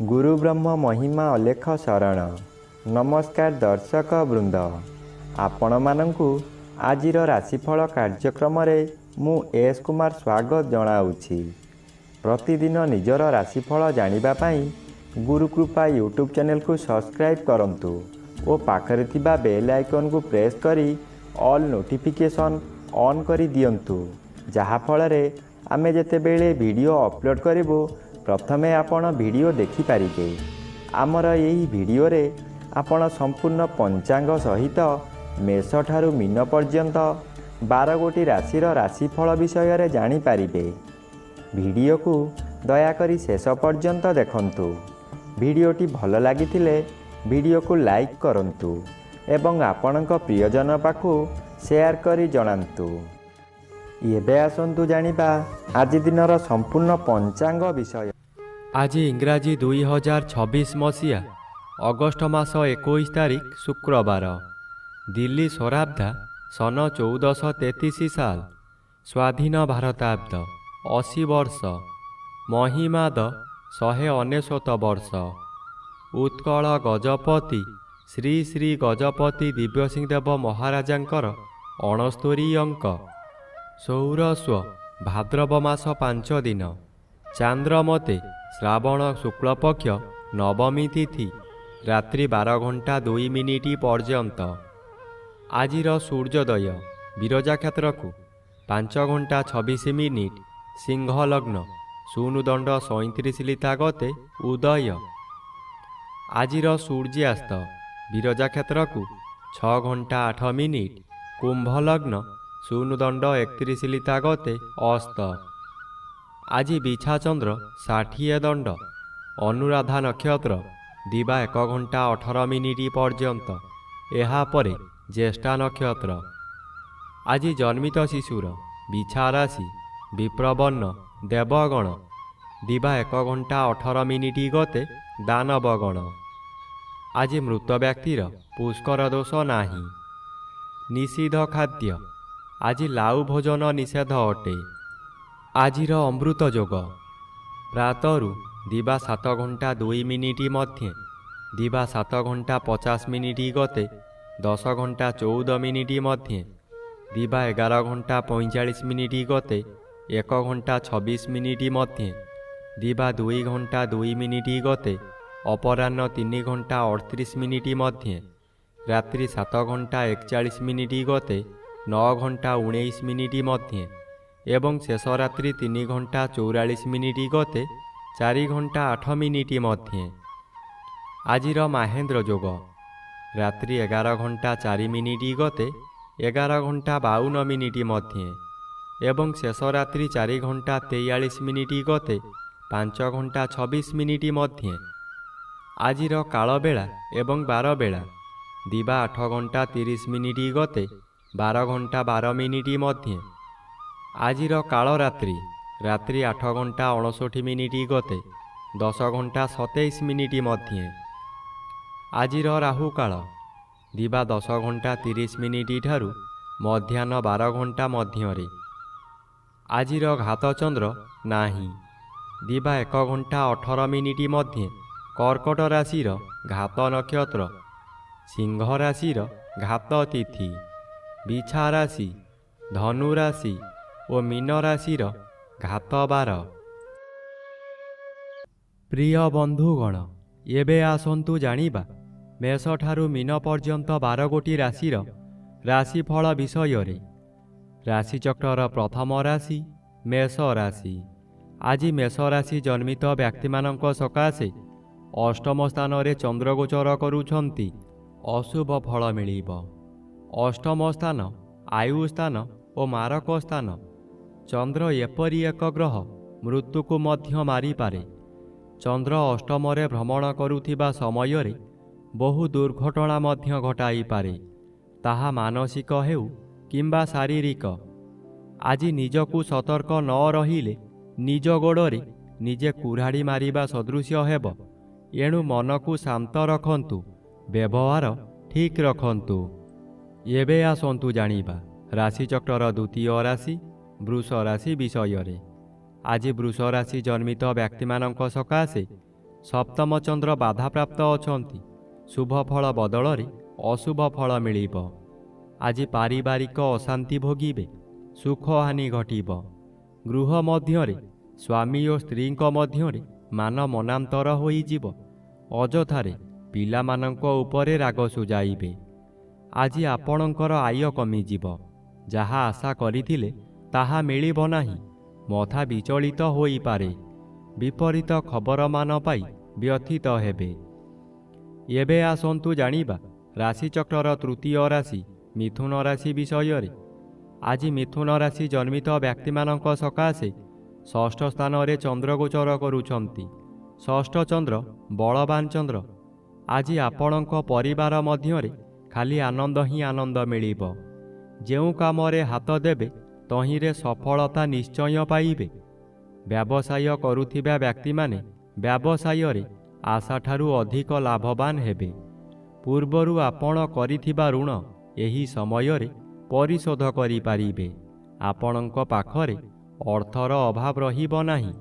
गुरु ब्रह्म महिमा अलेख शरण। नमस्कार दर्शक वृंद, आपण मानंकु आजिर राशिफल कार्यक्रम मु एस कुमार स्वागत जनाऊँगी। प्रतिदिन निजर राशिफल जानिबा पाई गुरुकृपा यूट्यूब चैनल को सब्सक्राइब करंतु ओ पाखरे थिबा बेल आइकन को प्रेस करी ऑल नोटिफिकेशन ऑन करी दियंतु, जहा फଳରେ आमे जेतेबेले वीडियो अपलोड करिवो प्रथमे आपण वीडियो देखि पारिबे। आमर यही वीडियो रे आपण संपूर्ण पंचांग सहित मेष ठारू मीन पर्यंत 12 गोटी राशिर राशिफल विषय रे जानि पारिबे। वीडियो को दयाकरी शेष पर्यंत देखंतु। वीडियोटी भल लागिथिले वीडियो को लाइक करंतु एवं आपणक प्रियजन पाखु शेयर करी जणांतु। एबे आसंतु जानिबा आज दिनर संपूर्ण पंचांग विषय। आज इंग्राजी 2026 मसीहा अगस्ट मास 21 तारिख शुक्रवार। दिल्ली स्वराब्धा सन 1433 साल। स्वाधीन भारताब्द 80 वर्ष। महिमाद 199 वर्ष। उत्कल गजपति श्री श्री गजपति दिव्यसिंहदेव महाराजांकर 69 अंक। सौरस्व भाद्रव मास 5 दिन। चांद्रमते श्रावण शुक्लपक्ष नवमी तिथि रात्रि 12 घंटा 2 मिनिट पर्यंत। आजिर सूर्योदय विरजा क्षेत्र को 5 घंटा 26 मिनिट सिंह लग्न शून्यदंड 37 लिता गते उदय। आजिर सूर्यास्त विरजा क्षेत्र को 6 घंटा 8 मिनिट कुंभ लग्न शून्यदंड 31 लिता गते अस्त। आज बिछा चंद्र 60 दंड अनुराधा नक्षत्र दिवा 1 घंटा 18 मिनिट पर्यंत। एहा परे ज्येष्ठा नक्षत्र। आज जन्मित शिशुर बिछा राशि विप्रवर्ण देवगण दिवा 1 घंटा 18 मिनिट गते दानवगण। आज मृत व्यक्तिर पुष्कर दोष नाही। निषिद्ध खाद्य आज लाउ भोजन निषेध अटे। आजिर अमृत जोग प्रातरु दिवा 7 घंटा 2 मिनिट मध्य दिवा 7 घंटा 50 मिनिट गते 10 घंटा 14 मिनिट मध्य दिवा 11 घंटा 45 मिनिट गते 1 घंटा 26 मिनिट मध्य दिवा 2 घंटा 2 मिनिट गते अपराह्न 3 घंटा 38 मिनिट मध्य रात्रि 7 घंटा 41 मिनिट गते 9 घंटा 19 मिनिट मध्य एवं शेष रात्रि 3 घंटा 44 मिनिट गते 4 घंटा 8 मिनिट मध्य। आजिर महेंद्र जोग रात्रि 11 घंटा 4 मिनिट गते 11 घंटा 52 मिनिट मध्य एवं शेष रात्रि 4 घंटा 43 मिनिट गते 5 घंटा 26 मिनिट मध्य। आजिर काल बेला एवं बार बेला दिवा 8 घंटा 30 मिनिट गते 12 घंटा 12 मिनिट मध्य। आजिर काल रात्रि रात्रि 8 घंटा 59 मिनिट गते 10 घंटा 27 मिनिट मध्य। आजिर राहु काल दिवा 10 घंटा 30 मिनिट ठारू मध्याह्न 12 घंटा मध्य। आजिर घात चंद्र नाही। दिवा 1 घंटा 18 मिनिट मध्य कर्कट राशिर घात नक्षत्र सिंह राशिर घात तिथि। बिछा राशि धनु राशि और मीन राशिर घात बार। प्रिय बंधुगण, एबे आसंतु जानिबा मेष ठारू मीन पर्यंत 12 गोटी राशिर राशिफल विषय रे। राशिचक्र प्रथम राशि मेष राशि। आज मेष राशि जन्मित व्यक्ति मानक सकाशे अष्टम स्थान रे चंद्र गोचर करुछंती। अशुभ फल मिलिब। अष्टम स्थान आयु स्थान और मारक स्थान। चंद्र एपरी एक ग्रह मृत्यु को मध्य मारी पारे। चंद्र अष्टम रे भ्रमण करुथिबा समय रे बहु दुर्घटना मध्य घटाई पारे, ताहा मानसिक हेउ किंबा शारीरिक। आज निजकु सतर्क न रहिले निज गोड़े निजे कुराड़ी मारिबा सदृश्य हेब। एणु मन को शांत रखंतु, व्यवहार ठीक रखंतु। एबे आसंतु जानिबा राशिचक्र द्वितीय राशि वृष राशि विषय रे। आज वृष राशि जन्मित व्यक्ति मानक सकाशे ସପ୍ତମ ଚନ୍ଦ୍ର ବାଧାପ୍ରାପ୍ତ ଅଛନ୍ତି। ଶୁଭ ଫଳ ବଦଳରେ ଅଶୁଭ ଫଳ ମିଳିବ। ଆଜି ପାରିବାରିକ ଅଶାନ୍ତି ଭୋଗିବେ। ସୁଖହାନି ଘଟିବ। ଗୃହ ମଧ୍ୟରେ ସ୍ୱାମୀ ଓ ସ୍ତ୍ରୀଙ୍କ ମଧ୍ୟରେ ମାନ ମନାନ୍ତର ହୋଇଯିବ। ଅଯଥାରେ ପିଲାମାନଙ୍କ ଉପରେ ରାଗ ସୁଝାଇବେ। ଆଜି ଆପଣଙ୍କର ଆୟ କମିଯିବ। ଯାହା ଆଶା କରିଥିଲେ ତାହା ମିଳିବ ନାହିଁ। ମଥା ବିଚଳିତ ହୋଇପାରେ। ବିପରୀତ ଖବରମାନ ପାଇ ବ୍ୟଥିତ ହେବେ। ଏବେ ଆସନ୍ତୁ ଜାଣିବା ରାଶିଚକ୍ରର ତୃତୀୟ ରାଶି ମିଥୁନ ରାଶି ବିଷୟରେ। ଆଜି ମିଥୁନ ରାଶି ଜନ୍ମିତ ବ୍ୟକ୍ତିମାନଙ୍କ ସକାଶେ ଷଷ୍ଠ ସ୍ଥାନରେ ଚନ୍ଦ୍ର ଗୋଚର କରୁଛନ୍ତି। ଷଷ୍ଠ ଚନ୍ଦ୍ର ବଳବାନ ଚନ୍ଦ୍ର। ଆଜି ଆପଣଙ୍କ ପରିବାର ମଧ୍ୟରେ ଖାଲି ଆନନ୍ଦ ହିଁ ଆନନ୍ଦ ମିଳିବ। ଯେଉଁ କାମରେ ହାତ ଦେବେ ତହିଁରେ ସଫଳତା ନିଶ୍ଚୟ ପାଇବେ। ବ୍ୟବସାୟ କରୁଥିବା ବ୍ୟକ୍ତିମାନେ ବ୍ୟବସାୟରେ ଆଶାଠାରୁ ଅଧିକ ଲାଭବାନ ହେବେ। ପୂର୍ବରୁ ଆପଣ କରିଥିବା ଋଣ ଏହି ସମୟରେ ପରିଶୋଧ କରିପାରିବେ। ଆପଣଙ୍କ ପାଖରେ ଅର୍ଥର ଅଭାବ ରହିବ ନାହିଁ।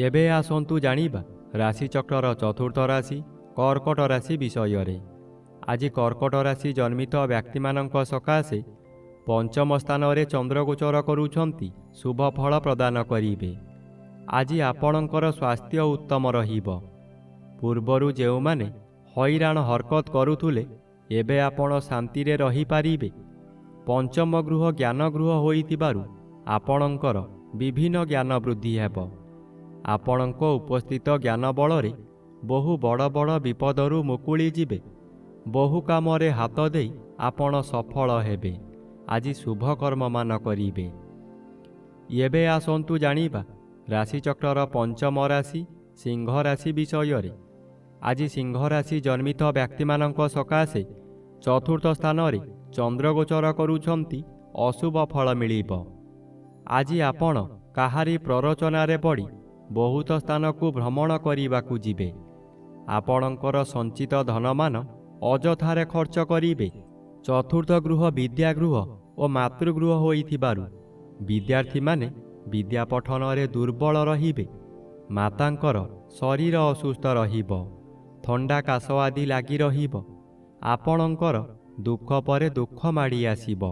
ଏବେ ଆସନ୍ତୁ ଜାଣିବା ରାଶିଚକ୍ରର ଚତୁର୍ଥ ରାଶି କର୍କଟ ରାଶି ବିଷୟରେ। ଆଜି କର୍କଟ ରାଶି ଜନ୍ମିତ ବ୍ୟକ୍ତିମାନଙ୍କ ସକାଶେ ପଞ୍ଚମ ସ୍ଥାନରେ ଚନ୍ଦ୍ର ଗୋଚର କରୁଛନ୍ତି। ଶୁଭ ଫଳ ପ୍ରଦାନ କରିବେ। ଆଜି ଆପଣଙ୍କର ସ୍ୱାସ୍ଥ୍ୟ ଉତ୍ତମ ରହିବ। ପୂର୍ବରୁ ଯେଉଁମାନେ ହଇରାଣ ହରକତ କରୁଥିଲେ ଏବେ ଆପଣ ଶାନ୍ତିରେ ରହିପାରିବେ। ପଞ୍ଚମ ଗୃହ ଜ୍ଞାନ ଗୃହ ହୋଇଥିବାରୁ ଆପଣଙ୍କର ବିଭିନ୍ନ ଜ୍ଞାନ ବୃଦ୍ଧି ହେବ। ଆପଣଙ୍କ ଉପସ୍ଥିତ ଜ୍ଞାନ ବଳରେ ବହୁ ବଡ଼ ବଡ଼ ବିପଦରୁ ମୁକୁଳି ଯିବେ। ବହୁ କାମରେ ହାତ ଦେଇ ଆପଣ ସଫଳ ହେବେ। ଆଜି ଶୁଭ କର୍ମମାନ କରିବେ। ଏବେ ଆସନ୍ତୁ ଜାଣିବା ରାଶିଚକ୍ରର ପଞ୍ଚମ ରାଶି ସିଂହ ରାଶି ବିଷୟରେ। ଆଜି ସିଂହ ରାଶି ଜନ୍ମିତ ବ୍ୟକ୍ତିମାନଙ୍କ ସକାଶେ ଚତୁର୍ଥ ସ୍ଥାନରେ ଚନ୍ଦ୍ର ଗୋଚର କରୁଛନ୍ତି। ଅଶୁଭ ଫଳ ମିଳିବ। ଆଜି ଆପଣ କାହାରି ପ୍ରରୋଚନାରେ ପଡ଼ି ବହୁତ ସ୍ଥାନକୁ ଭ୍ରମଣ କରିବାକୁ ଯିବେ। ଆପଣଙ୍କର ସଞ୍ଚିତ ଧନମାନ ଅଯଥାରେ ଖର୍ଚ୍ଚ କରିବେ। ଚତୁର୍ଥ ଗୃହ ବିଦ୍ୟାଗୃହ ଓ ମାତୃଗୃହ ହୋଇଥିବାରୁ ବିଦ୍ୟାର୍ଥୀମାନେ ବିଦ୍ୟା ପଠନରେ ଦୁର୍ବଳ ରହିବେ। ମାତାଙ୍କର ଶରୀର ଅସୁସ୍ଥ ରହିବ। ଥଣ୍ଡା କାଶ ଆଦି ଲାଗି ରହିବ। ଆପଣଙ୍କର ଦୁଃଖ ପରେ ଦୁଃଖ ମାଡ଼ି ଆସିବ।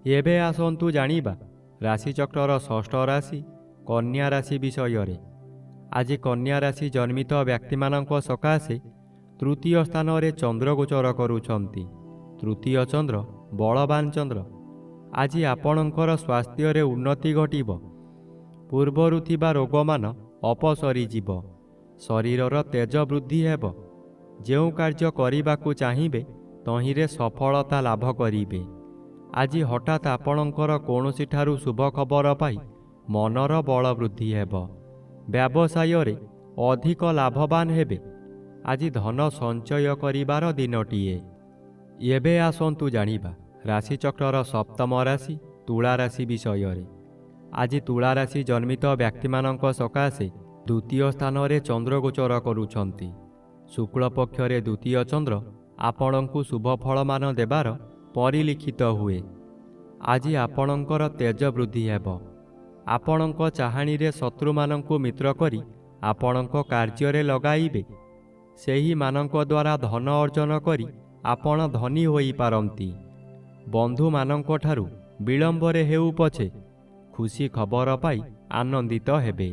ଏବେ ଆସନ୍ତୁ ଜାଣିବା ରାଶିଚକ୍ରର ଷଷ୍ଠ ରାଶି କନ୍ୟା ରାଶି ବିଷୟରେ। ଆଜି କନ୍ୟା ରାଶି ଜନ୍ମିତ ବ୍ୟକ୍ତିମାନଙ୍କ ସକାଶେ ତୃତୀୟ ସ୍ଥାନରେ ଚନ୍ଦ୍ର ଗୋଚର କରୁଛନ୍ତି। ତୃତୀୟ ଚନ୍ଦ୍ର ବଳବାନ ଚନ୍ଦ୍ର। ଆଜି ଆପଣଙ୍କର ସ୍ୱାସ୍ଥ୍ୟରେ ଉନ୍ନତି ଘଟିବ। ପୂର୍ବରୁ ଥିବା ରୋଗମାନ ଅପସରିଯିବ। ଶରୀରର ତେଜ ବୃଦ୍ଧି ହେବ। ଯେଉଁ କାର୍ଯ୍ୟ କରିବାକୁ ଚାହିଁବେ ତହିଁରେ ସଫଳତା ଲାଭ କରିବେ। ଆଜି ହଠାତ୍ ଆପଣଙ୍କର କୌଣସିଠାରୁ ଶୁଭ ଖବର ପାଇ ମନର ବଳ ବୃଦ୍ଧି ହେବ। ବ୍ୟବସାୟରେ ଅଧିକ ଲାଭବାନ ହେବେ। ଆଜି ଧନ ସଞ୍ଚୟ କରିବାର ଦିନଟିଏ। ଏବେ ଆସନ୍ତୁ ଜାଣିବା ରାଶିଚକ୍ରର ସପ୍ତମ ରାଶି ତୁଳା ରାଶି ବିଷୟରେ। ଆଜି ତୁଳା ରାଶି ଜନ୍ମିତ ବ୍ୟକ୍ତିମାନଙ୍କ ସକାଶେ ଦ୍ୱିତୀୟ ସ୍ଥାନରେ ଚନ୍ଦ୍ର ଗୋଚର କରୁଛନ୍ତି। ଶୁକ୍ଳପକ୍ଷରେ ଦ୍ୱିତୀୟ ଚନ୍ଦ୍ର ଆପଣଙ୍କୁ ଶୁଭ ଫଳମାନ ଦେବାର ପରିଲିଖିତ ହୁଏ। ଆଜି ଆପଣଙ୍କର ତେଜ ବୃଦ୍ଧି ହେବ। ଆପଣଙ୍କ ଚାହାଣୀରେ ଶତ୍ରୁମାନଙ୍କୁ ମିତ୍ର କରି ଆପଣଙ୍କ କାର୍ଯ୍ୟରେ ଲଗାଇବେ। ସେହିମାନଙ୍କ ଦ୍ୱାରା ଧନ ଅର୍ଜନ କରି ଆପଣ ଧନୀ ହୋଇପାରନ୍ତି। ବନ୍ଧୁମାନଙ୍କଠାରୁ ବିଳମ୍ବରେ ହେଉ ପଛେ ଖୁସି ଖବର ପାଇ ଆନନ୍ଦିତ ହେବେ।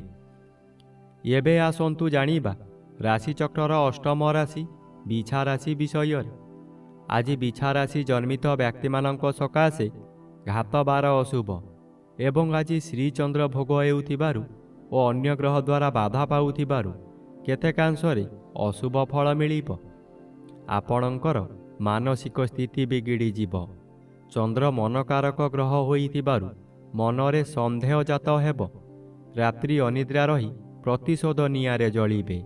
ଏବେ ଆସନ୍ତୁ ଜାଣିବା ରାଶିଚକ୍ରର ଅଷ୍ଟମ ରାଶି ବିଛା ରାଶି ବିଷୟରେ। ଆଜି ବିଛା ରାଶି ଜନ୍ମିତ ବ୍ୟକ୍ତିମାନଙ୍କ ସକାଶେ ଘାତବାର ଅଶୁଭ ଏବଂ ଆଜି ଶ୍ରୀଚନ୍ଦ୍ର ଭୋଗ ହେଉଥିବାରୁ ଓ ଅନ୍ୟ ଗ୍ରହ ଦ୍ୱାରା ବାଧା ପାଉଥିବାରୁ କେତେକାଂଶରେ ଅଶୁଭ ଫଳ ମିଳିବ। ଆପଣଙ୍କର ମାନସିକ ସ୍ଥିତି ବିଗିଡ଼ିଯିବ। ଚନ୍ଦ୍ର ମନକାରକ ଗ୍ରହ ହୋଇଥିବାରୁ ମନରେ ସନ୍ଦେହ ଜାତ ହେବ। ରାତ୍ରି ଅନିଦ୍ରା ରହି ପ୍ରତିଶୋଧ ନିଆଁରେ ଜଳିବେ।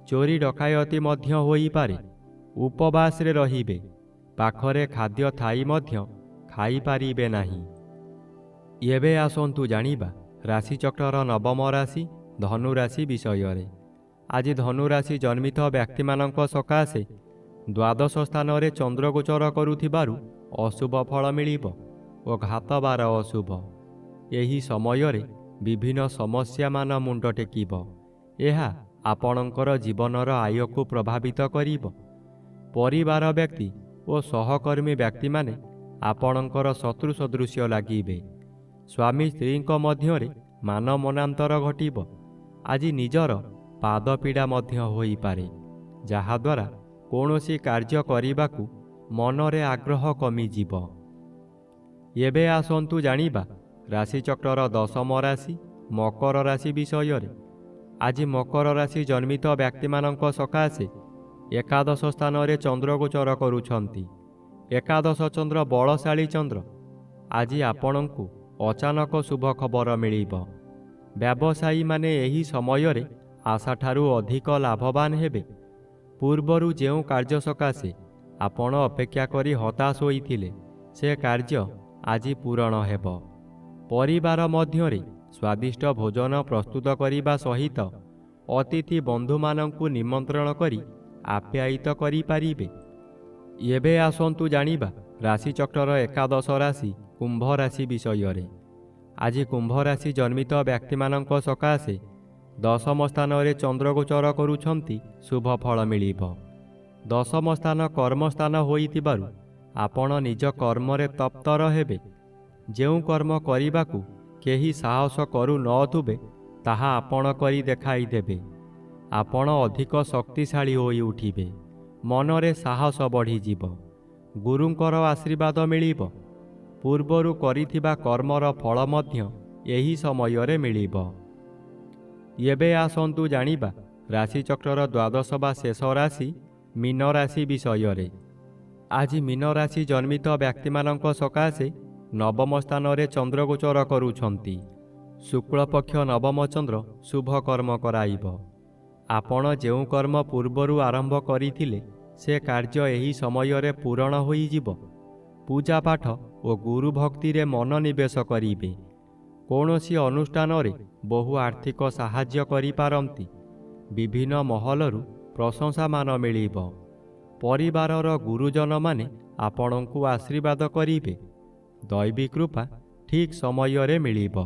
ଚୋରି ଡକାୟତି ମଧ୍ୟ ହୋଇପାରେ। ଉପବାସରେ ରହିବେ। ପାଖରେ ଖାଦ୍ୟ ଥାଇ ମଧ୍ୟ ଖାଇପାରିବେ ନାହିଁ। ଏବେ ଆସନ୍ତୁ ଜାଣିବା ରାଶିଚକ୍ରର ନବମ ରାଶି ଧନୁରାଶି ବିଷୟରେ। ଆଜି ଧନୁରାଶି ଜନ୍ମିତ ବ୍ୟକ୍ତିମାନଙ୍କ ସକାଶେ ଦ୍ୱାଦଶ ସ୍ଥାନରେ ଚନ୍ଦ୍ର ଗୋଚର କରୁଥିବାରୁ ଅଶୁଭ ଫଳ ମିଳିବ ଓ ଘାତବାର ଅଶୁଭ। ଏହି ସମୟରେ ବିଭିନ୍ନ ସମସ୍ୟାମାନ ମୁଣ୍ଡ ଟେକିବ। ଏହା ଆପଣଙ୍କର ଜୀବନର ଆୟକୁ ପ୍ରଭାବିତ କରିବ। ପରିବାର ବ୍ୟକ୍ତି ଓ ସହକର୍ମୀ ବ୍ୟକ୍ତିମାନେ ଆପଣଙ୍କର ଶତ୍ରୁ ସଦୃଶ୍ୟ ଲାଗିବେ। ସ୍ୱାମୀ ସ୍ତ୍ରୀଙ୍କ ମଧ୍ୟରେ ମାନ ମନାନ୍ତର ଘଟିବ। ଆଜି ନିଜର ପାଦପୀଡ଼ା ମଧ୍ୟ ହୋଇପାରେ, ଯାହାଦ୍ୱାରା କୌଣସି କାର୍ଯ୍ୟ କରିବାକୁ ମନରେ ଆଗ୍ରହ କମିଯିବ। ଏବେ ଆସନ୍ତୁ ଜାଣିବା ରାଶିଚକ୍ରର ଦଶମ ରାଶି ମକର ରାଶି ବିଷୟରେ। ଆଜି ମକର ରାଶି ଜନ୍ମିତ ବ୍ୟକ୍ତିମାନଙ୍କ ସକାଶେ ଏକାଦଶ ସ୍ଥାନରେ ଚନ୍ଦ୍ର ଗୋଚର କରୁଛନ୍ତି। ଏକାଦଶ ଚନ୍ଦ୍ର ବଳଶାଳୀ ଚନ୍ଦ୍ର। ଆଜି ଆପଣଙ୍କୁ ଅଚାନକ ଶୁଭ ଖବର ମିଳିବ। ବ୍ୟବସାୟୀମାନେ ଏହି ସମୟରେ ଆଶାଠାରୁ ଅଧିକ ଲାଭବାନ ହେବେ। ପୂର୍ବରୁ ଯେଉଁ କାର୍ଯ୍ୟ ସକାଶେ ଆପଣ ଅପେକ୍ଷା କରି ହତାଶ ହୋଇଥିଲେ, ସେ କାର୍ଯ୍ୟ ଆଜି ପୂରଣ ହେବ। ପରିବାର ମଧ୍ୟରେ ସ୍ୱାଦିଷ୍ଟ ଭୋଜନ ପ୍ରସ୍ତୁତ କରିବା ସହିତ ଅତିଥି ବନ୍ଧୁମାନଙ୍କୁ ନିମନ୍ତ୍ରଣ କରି ଆପ୍ୟାୟିତ କରିପାରିବେ। ଏବେ ଆସନ୍ତୁ ଜାଣିବା ରାଶିଚକ୍ରର ଏକାଦଶ ରାଶି କୁମ୍ଭ ରାଶି ବିଷୟରେ। ଆଜି କୁମ୍ଭ ରାଶି ଜନ୍ମିତ ବ୍ୟକ୍ତିମାନଙ୍କ ସକାଶେ ଦଶମ ସ୍ଥାନରେ ଚନ୍ଦ୍ରଗୋଚର କରୁଛନ୍ତି ଶୁଭ ଫଳ ମିଳିବ। ଦଶମ ସ୍ଥାନ କର୍ମସ୍ଥାନ ହୋଇଥିବାରୁ ଆପଣ ନିଜ କର୍ମରେ ତତ୍ପର ହେବେ। ଯେଉଁ କର୍ମ କରିବାକୁ କେହି ସାହସ କରୁନଥିବେ, ତାହା ଆପଣ କରି ଦେଖାଇଦେବେ। ଆପଣ ଅଧିକ ଶକ୍ତିଶାଳୀ ହୋଇ ଉଠିବେ। ମନରେ ସାହସ ବଢ଼ିଯିବ। ଗୁରୁଙ୍କର ଆଶୀର୍ବାଦ ମିଳିବ। ପୂର୍ବରୁ କରିଥିବା କର୍ମର ଫଳ ମଧ୍ୟ ଏହି ସମୟରେ ମିଳିବ। ଏବେ ଆସନ୍ତୁ ଜାଣିବା ରାଶିଚକ୍ରର ଦ୍ୱାଦଶ ବା ଶେଷ ରାଶି ମୀନ ରାଶି ବିଷୟରେ। ଆଜି ମୀନ ରାଶି ଜନ୍ମିତ ବ୍ୟକ୍ତିମାନଙ୍କ ସକାଶେ ନବମ ସ୍ଥାନରେ ଚନ୍ଦ୍ରଗୋଚର କରୁଛନ୍ତି। ଶୁକ୍ଳପକ୍ଷ ନବମ ଚନ୍ଦ୍ର ଶୁଭ କର୍ମ କରାଇବ। ଆପଣ ଯେଉଁ କର୍ମ ପୂର୍ବରୁ ଆରମ୍ଭ କରିଥିଲେ, ସେ କାର୍ଯ୍ୟ ଏହି ସମୟରେ ପୂରଣ ହୋଇଯିବ। ପୂଜାପାଠ ଓ ଗୁରୁ ଭକ୍ତିରେ ମନୋନିବେଶ କରିବେ। କୌଣସି ଅନୁଷ୍ଠାନରେ ବହୁ ଆର୍ଥିକ ସାହାଯ୍ୟ କରିପାରନ୍ତି। ବିଭିନ୍ନ ମହଲରୁ ପ୍ରଶଂସାମାନ ମିଳିବ। ପରିବାରର ଗୁରୁଜନମାନେ ଆପଣଙ୍କୁ ଆଶୀର୍ବାଦ କରିବେ। ଦୈବୀ କୃପା ଠିକ୍ ସମୟରେ ମିଳିବ।